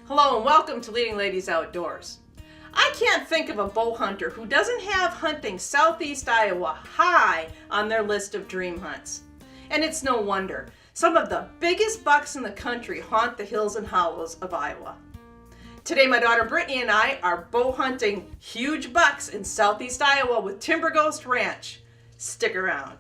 Hello and welcome to Leading Ladies Outdoors. I can't think of a bow hunter who doesn't have hunting southeast Iowa high on their list of dream hunts. And it's no wonder. Some of the biggest bucks in the country haunt the hills and hollows of Iowa. Today my daughter Brittany and I are bow hunting huge bucks in southeast Iowa with Timber Ghost Ranch. Stick around.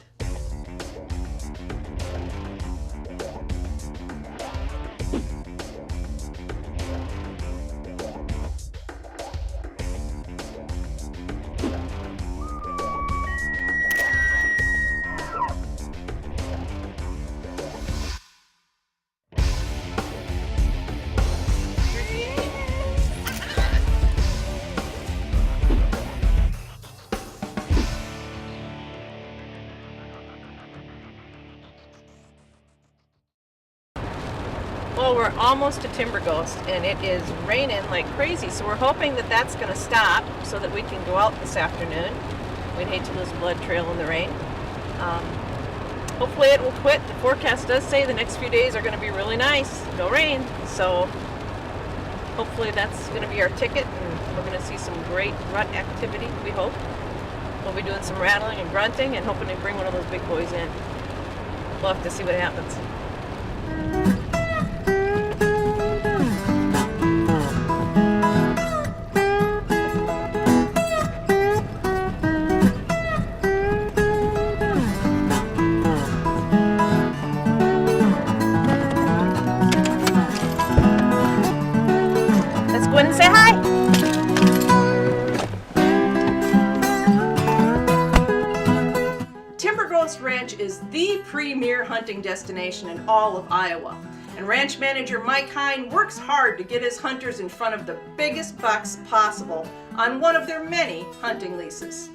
Well, we're almost to Timber Ghost and it is raining like crazy, so we're hoping that that's going to stop so that we can go out this afternoon. We'd hate to lose a blood trail in the rain. Hopefully it will quit. The forecast does say the next few days are going to be really nice, no rain, so hopefully that's going to be our ticket and we're going to see some great rut activity, we hope. We'll be doing some rattling and grunting and hoping to bring one of those big boys in. We'll have to see what happens. Let's go in and say hi. Timber Ghost Ranch is the premier hunting destination in all of Iowa, and ranch manager Mike Hine works hard to get his hunters in front of the biggest bucks possible on one of their many hunting leases.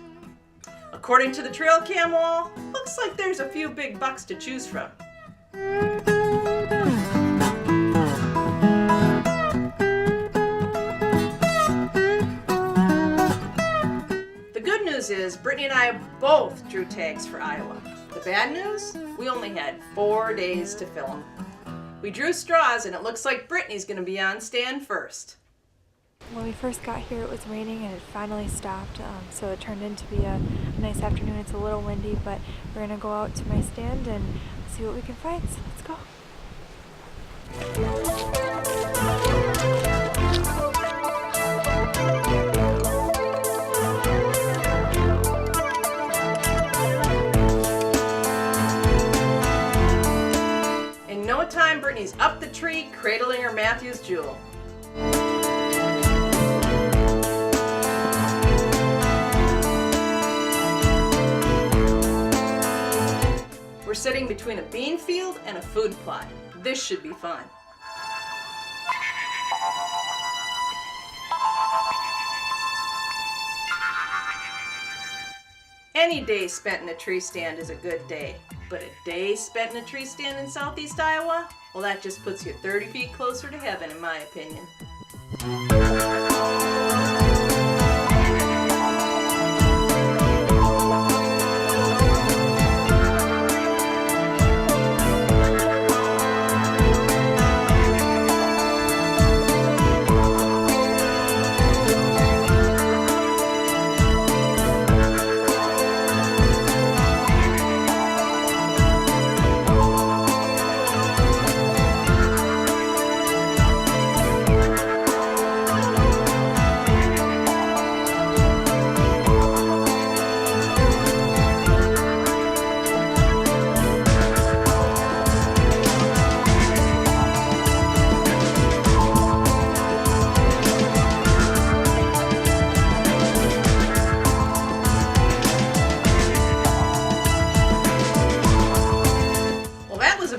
According to the trail cam wall, looks like there's a few big bucks to choose from. Is Brittany and I both drew tags for Iowa. The bad news? We only had 4 days to fill them. We drew straws and it looks like Brittany's going to be on stand first. When we first got here it was raining and it finally stopped, so it turned into be a nice afternoon. It's a little windy, but we're going to go out to my stand and see what we can find, so let's go. Brittany's up the tree, cradling her Matthews jewel. We're sitting between a bean field and a food plot. This should be fun. Any day spent in a tree stand is a good day, but a day spent in a tree stand in southeast Iowa, well, that just puts you 30 feet closer to heaven, in my opinion.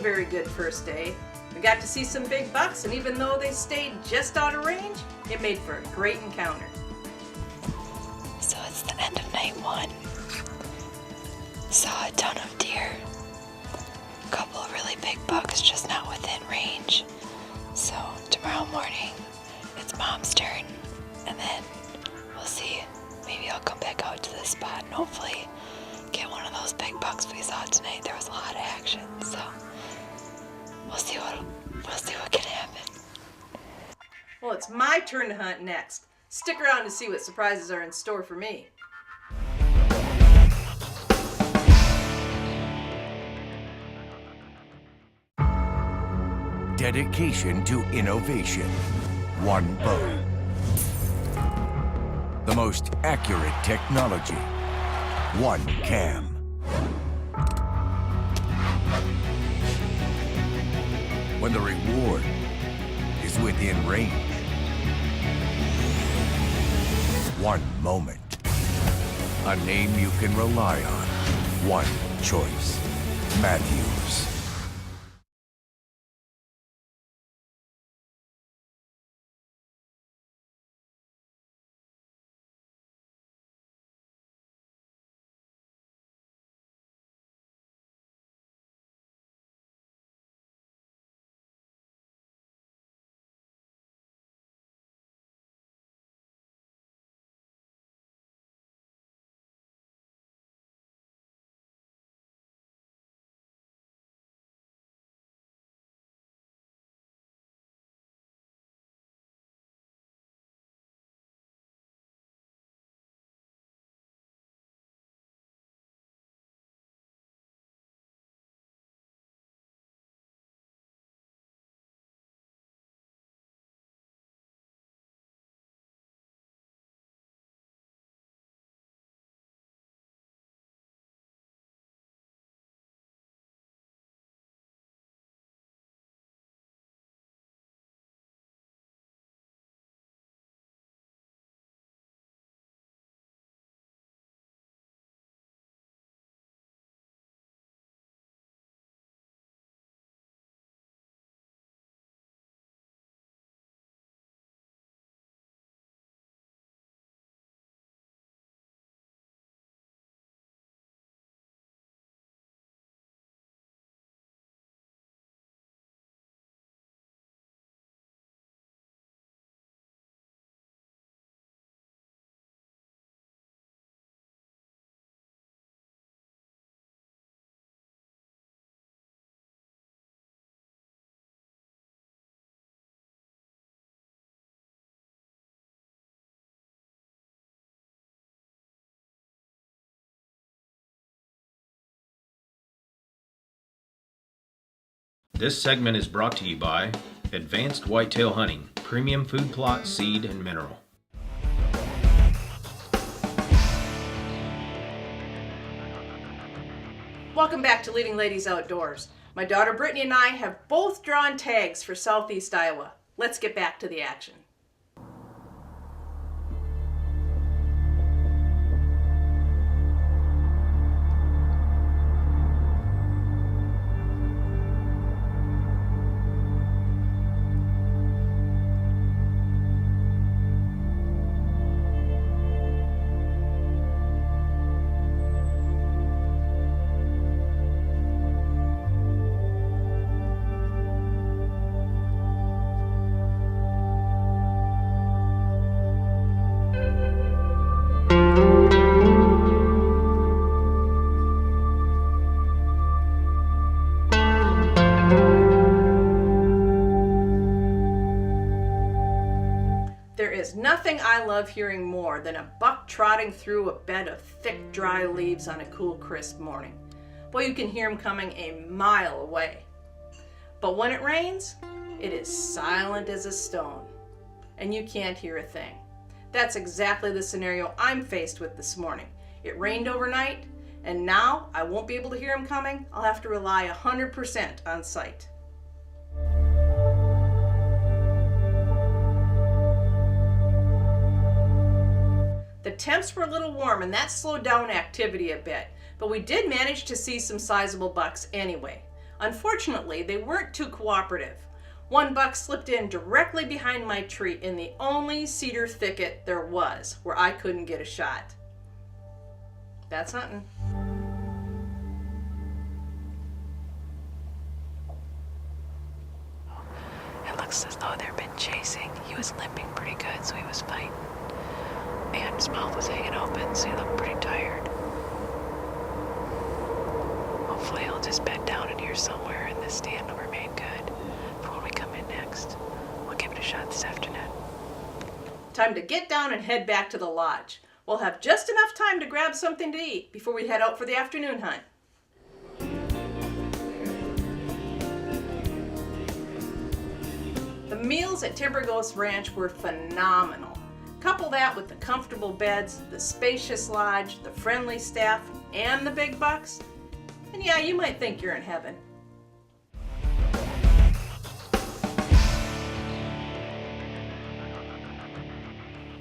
Very good first day. We got to see some big bucks, and even though they stayed just out of range, it made for a great encounter. So it's the end of night one. Saw a ton of deer. A couple of really big bucks just not within range. So tomorrow morning it's Mom's turn, and then we'll see. Maybe I'll come back out to this spot and hopefully get one of those big bucks we saw tonight. There was a lot of action, so we'll see what can happen. Well, it's my turn to hunt next. Stick around to see what surprises are in store for me. Dedication to innovation. One bow. The most accurate technology. One cam. When the reward is within range. One moment. A name you can rely on. One choice. Matthews. This segment is brought to you by Advanced Whitetail Hunting, Premium Food Plot, Seed, and Mineral. Welcome back to Leading Ladies Outdoors. My daughter Brittany and I have both drawn tags for Southeast Iowa. Let's get back to the action. There is nothing I love hearing more than a buck trotting through a bed of thick, dry leaves on a cool, crisp morning. Boy, you can hear him coming a mile away. But when it rains, it is silent as a stone, and you can't hear a thing. That's exactly the scenario I'm faced with this morning. It rained overnight, and now I won't be able to hear him coming. I'll have to rely 100% on sight. The temps were a little warm and that slowed down activity a bit, but we did manage to see some sizable bucks anyway. Unfortunately, they weren't too cooperative. One buck slipped in directly behind my tree in the only cedar thicket there was where I couldn't get a shot. That's hunting. It looks as though they've been chasing. He was limping pretty good, so he was fighting. And his mouth was hanging open, so he looked pretty tired. Hopefully he'll just bed down in here somewhere and this stand will remain good for when we come in next. We'll give it a shot this afternoon. time to get down and head back to the lodge. We'll have just enough time to grab something to eat before we head out for the afternoon hunt. The meals at Timber Ghost Ranch were phenomenal. Couple that with the comfortable beds, the spacious lodge, the friendly staff, and the big bucks, and yeah, you might think you're in heaven.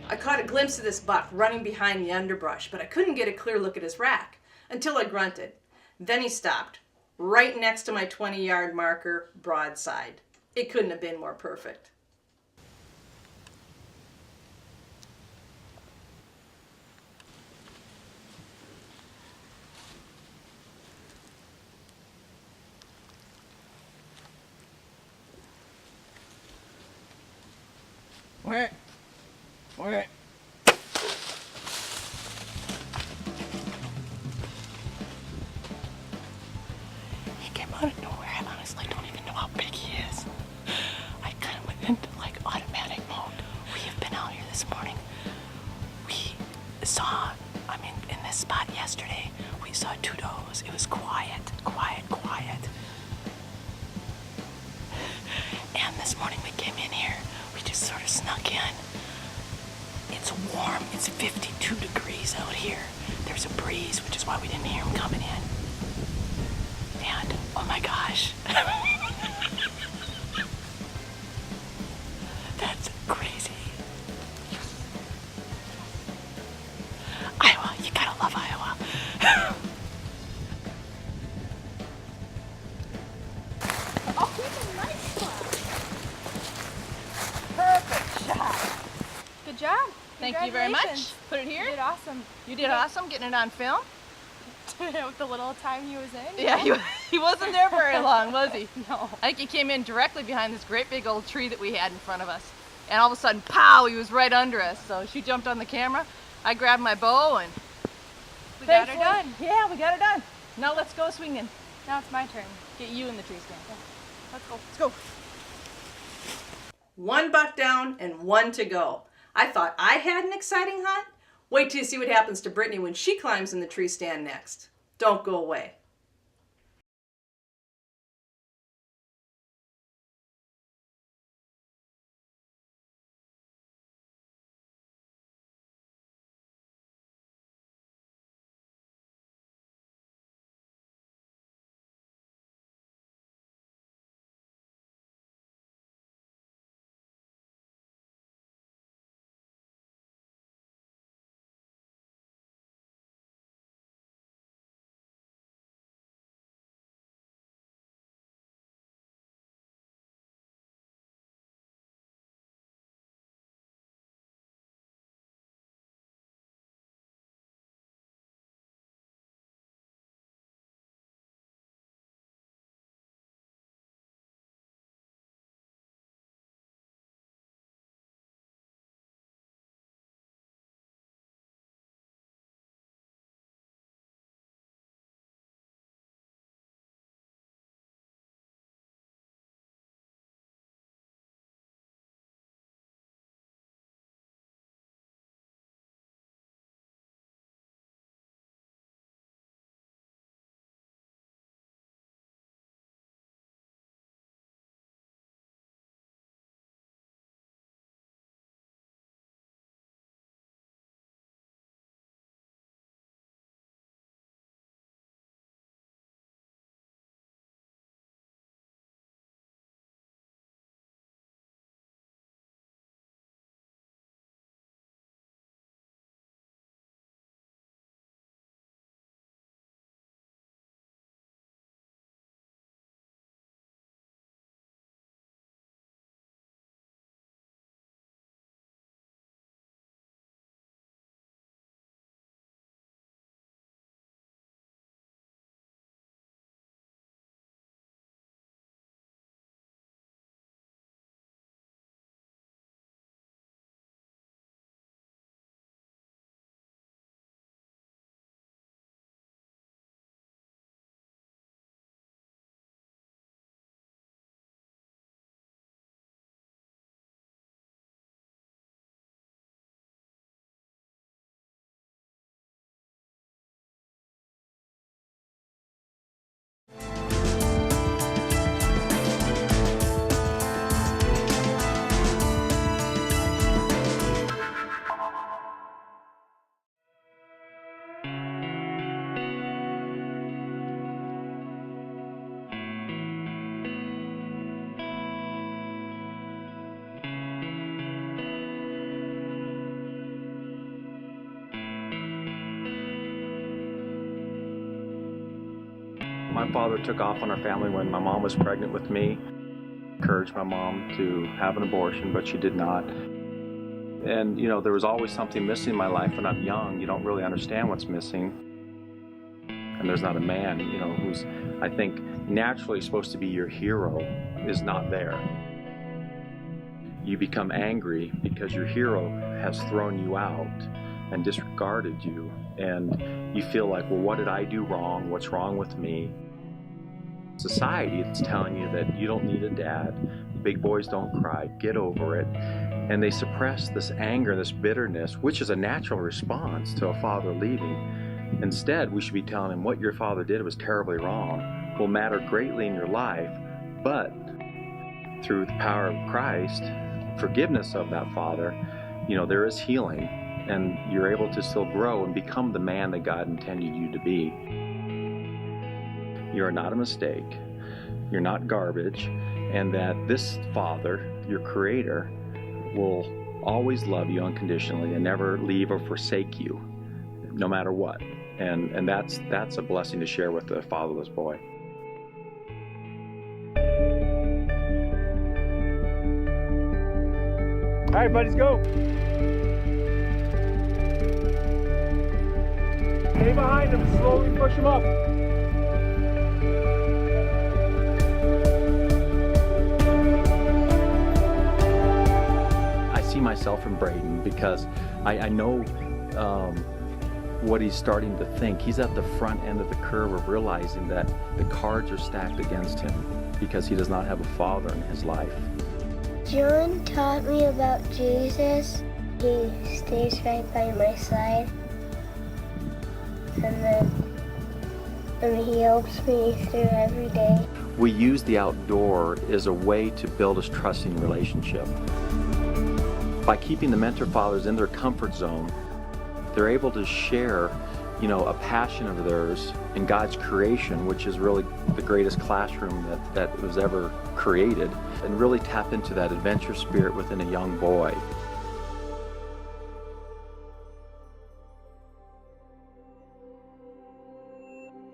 I caught a glimpse of this buck running behind the underbrush, but I couldn't get a clear look at his rack until I grunted. Then he stopped, right next to my 20-yard marker, broadside. It couldn't have been more perfect. Wait. He came out of nowhere. I honestly don't even know how big he is. I kind of went into like automatic mode. We have been out here this morning. We saw, in this spot yesterday, we saw two does. It was quiet. And this morning we came in here. We just sort of snuck in. It's warm. It's 52 degrees out here. There's a breeze, which is why we didn't hear him coming in. And, oh my gosh. That's crazy. Iowa, you gotta love Iowa. Oh, he's a nice one. Perfect shot. Good job. Thank you very much. Congratulations. Put it here. You did awesome. You did awesome getting it on film. With the little time he was in. Yeah, he wasn't there very long, was he? No. I think he came in directly behind this great big old tree that we had in front of us. And all of a sudden, pow, he was right under us. So she jumped on the camera. I grabbed my bow and We got her done. Yeah, we got her done. Now let's go swinging. Now it's my turn. Get you in the tree stand. Let's go. Let's go. One buck down and one to go. I thought I had an exciting hunt. Wait till you see what happens to Brittany when she climbs in the tree stand next. Don't go away. My father took off on our family when my mom was pregnant with me. Encouraged my mom to have an abortion, but she did not. And, you know, there was always something missing in my life. When I'm young, you don't really understand what's missing. And there's not a man, you know, who's, I think, naturally supposed to be your hero is not there. You become angry because your hero has thrown you out and disregarded you. And you feel like, well, what did I do wrong? What's wrong with me? Society is telling you that you don't need a dad. Big boys don't cry. Get over it. And they suppress this anger, this bitterness, which is a natural response to a father leaving. Instead, we should be telling him what your father did was terribly wrong, will matter greatly in your life, but through the power of Christ, forgiveness of that father, you know, there is healing, and you're able to still grow and become the man that God intended you to be. You are not a mistake. You're not garbage, and that this Father, your Creator, will always love you unconditionally and never leave or forsake you, no matter what. And that's a blessing to share with the fatherless boy. All right, buddies, go. Stay behind him, slowly push him up. I see myself in Braden because I know what he's starting to think. He's at the front end of the curve of realizing that the cards are stacked against him because he does not have a father in his life. John taught me about Jesus. He stays right by my side. And he helps me through every day. We use the outdoor as a way to build a trusting relationship. By keeping the mentor fathers in their comfort zone, they're able to share, you know, a passion of theirs in God's creation, which is really the greatest classroom that was ever created, and really tap into that adventure spirit within a young boy.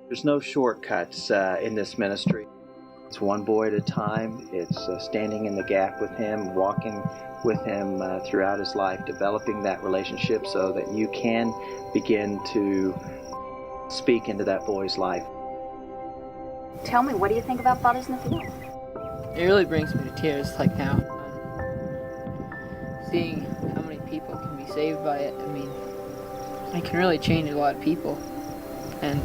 There's no shortcuts in this ministry. It's one boy at a time. It's standing in the gap with him, walking with him throughout his life, developing that relationship so that you can begin to speak into that boy's life. Tell me, what do you think about Fathers in the Field? It really brings me to tears, like now. Seeing how many people can be saved by it, I mean, it can really change a lot of people. And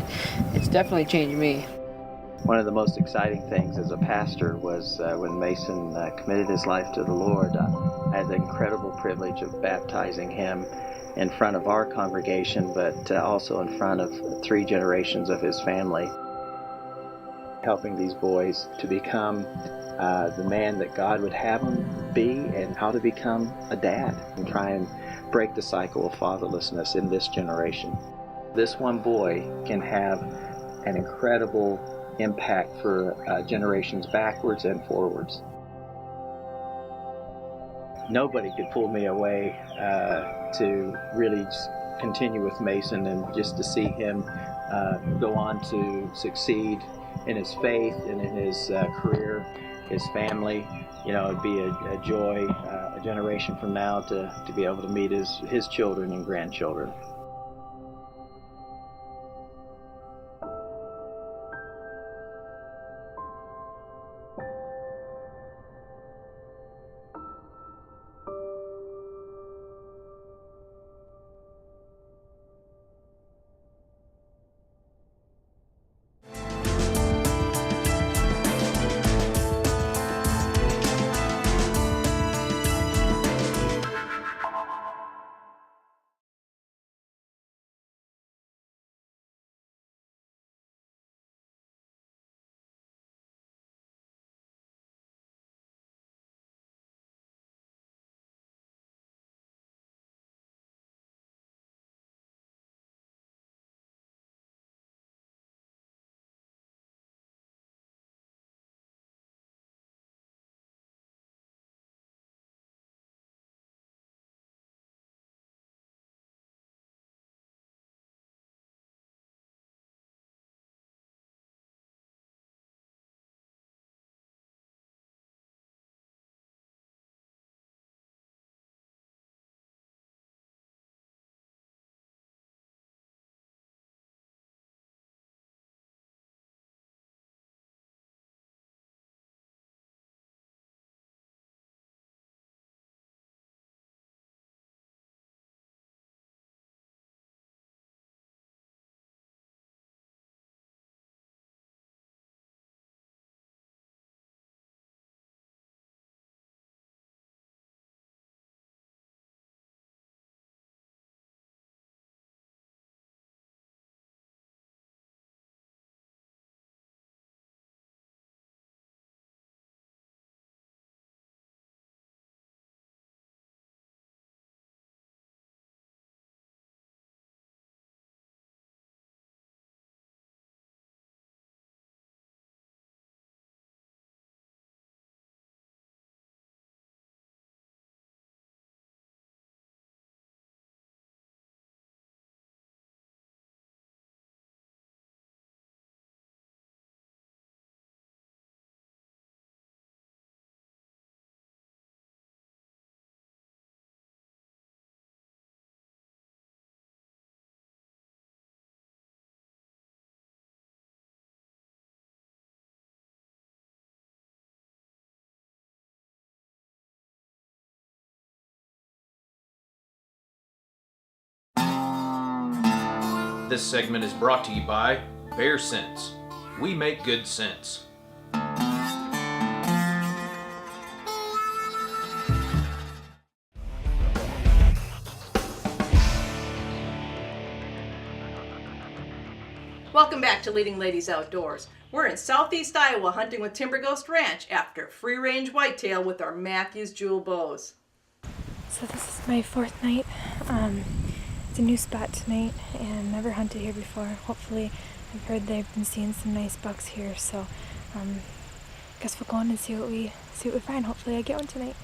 it's definitely changed me. One of the most exciting things as a pastor was when Mason committed his life to the Lord. I had the incredible privilege of baptizing him in front of our congregation, but also in front of 3 generations of his family. Helping these boys to become the man that God would have them be, and how to become a dad and try and break the cycle of fatherlessness in this generation. This one boy can have an incredible impact for generations backwards and forwards. Nobody could pull me away to really just continue with Mason and just to see him go on to succeed in his faith and in his career, his family. You know, it'd be a joy a generation from now to be able to meet his children and grandchildren. This segment is brought to you by Bear Sense. We make good sense. Welcome back to Leading Ladies Outdoors. We're in southeast Iowa hunting with Timber Ghost Ranch after free-range whitetail with our Matthews Jewel bows. So this is my fourth night. It's a new spot tonight and never hunted here before. Hopefully, I've heard they've been seeing some nice bucks here, so guess we'll go in and see what we find. Hopefully I get one tonight.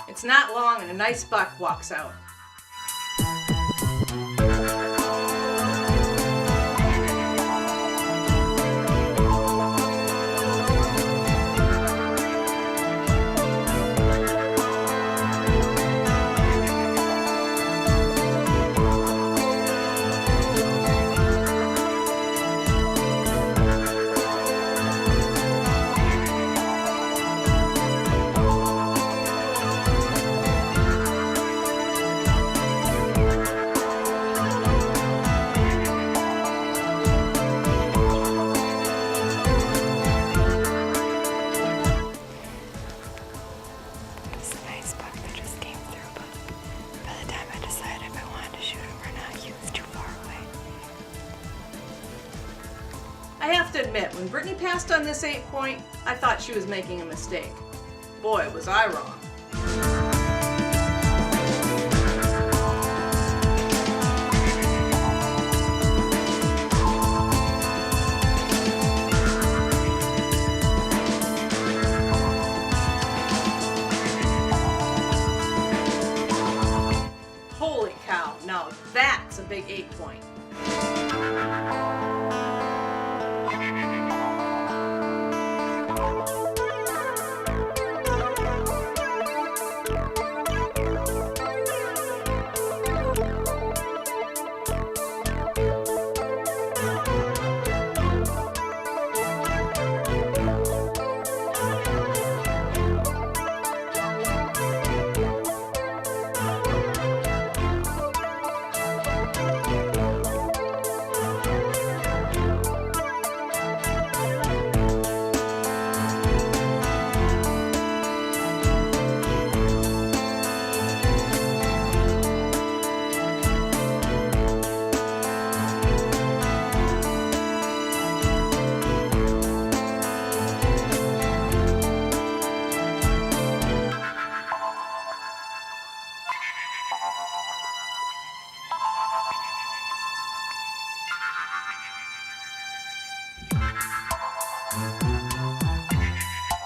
It's not long and a nice buck walks out. I have to admit, when Brittany passed on this 8-point, I thought she was making a mistake. Boy, was I wrong. Holy cow, now that's a big 8-point.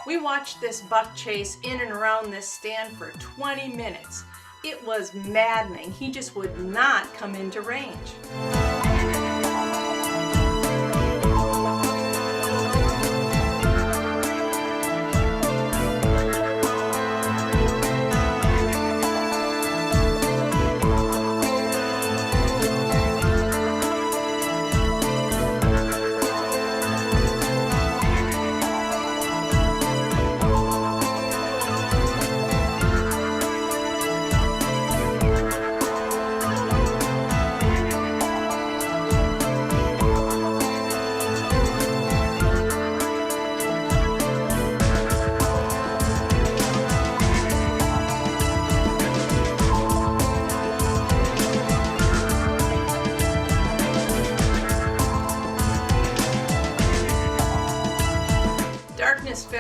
We watched this buck chase in and around this stand for 20 minutes. It was maddening. He just would not come into range.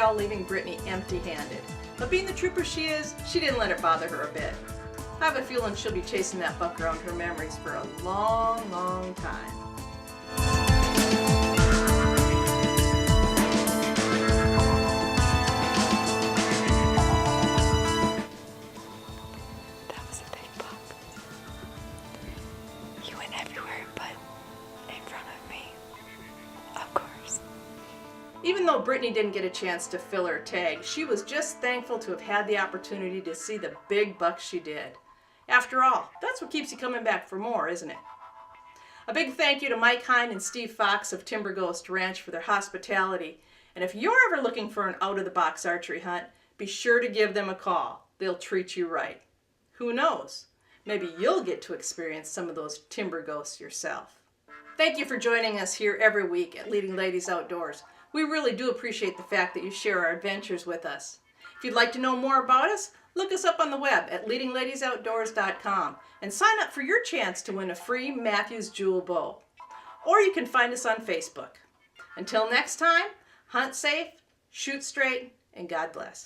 well, leaving Brittany empty-handed. But being the trooper she is, she didn't let it bother her a bit. I have a feeling she'll be chasing that buck around her memories for a long, long time. That was a big buck. He went everywhere but in front of me. Of course. Even though Brittany didn't get a chance to fill her tag, she was just thankful to have had the opportunity to see the big bucks she did. After all, that's what keeps you coming back for more, isn't it? A big thank you to Mike Hine and Steve Fox of Timber Ghost Ranch for their hospitality. And if you're ever looking for an out-of-the-box archery hunt, be sure to give them a call. They'll treat you right. Who knows? Maybe you'll get to experience some of those timber ghosts yourself. Thank you for joining us here every week at Leading Ladies Outdoors. We really do appreciate the fact that you share our adventures with us. If you'd like to know more about us, look us up on the web at leadingladiesoutdoors.com and sign up for your chance to win a free Matthews Jewel bow. Or you can find us on Facebook. Until next time, hunt safe, shoot straight, and God bless.